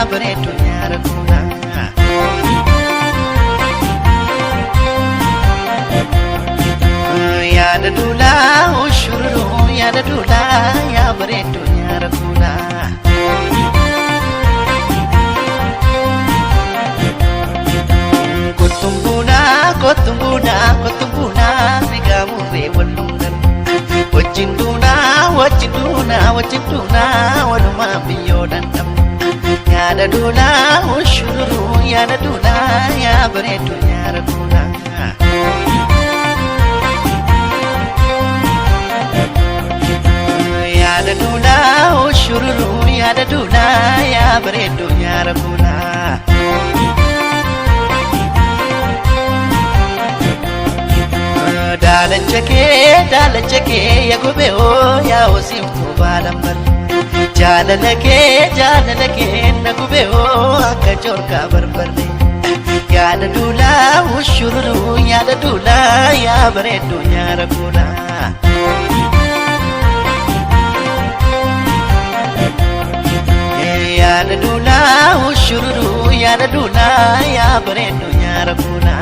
bareedu nyaara kuna. Yaada duulaa ushururu yaada duulaa yaa bareedu nyaara kuna. Kotumbuna nigamure walungan. Wajinduna waluma biyodan tam. Yaada duulaa ushururu yaada duulaa yaa bareedu nyaara kuna. Yaada duulaa ushururu yaada duulaa yaa bareedu nyaara kuna. Daalacha kee yaa gubee yaa osimtuu baalambar. Jaalala kee na gubee akka joorgaa barbarre. Yaada duulaa ushururu yaada duulaa yaa bareedu nyaara kuna. Yaada duulaa ushururu yaada duulaa yaa bareedu nyaara kuna.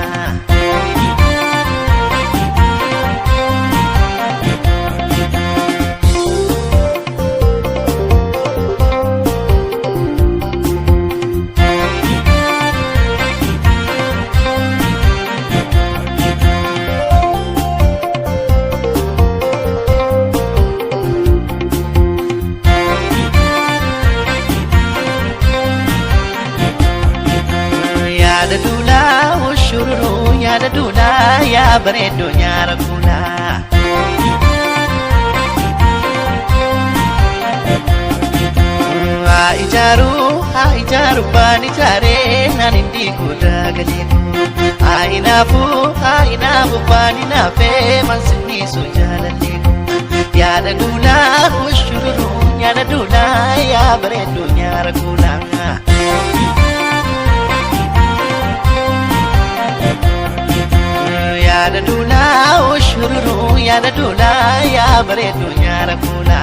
Yaada duulaa ushururu yaada duulaa yaa bareedu nyaara kuna. Haa ijaaru baan ijaaree naan hindi guddaa galeeku. Haa inaafu baan inaafee man sinniisu jaalalleeku. Yaada duulaa ushururu yaada duulaa yaa bareedu nyaara kuna. Yaada duulaa ushururu yaada duulaa yaa bareedu nyaara kuna.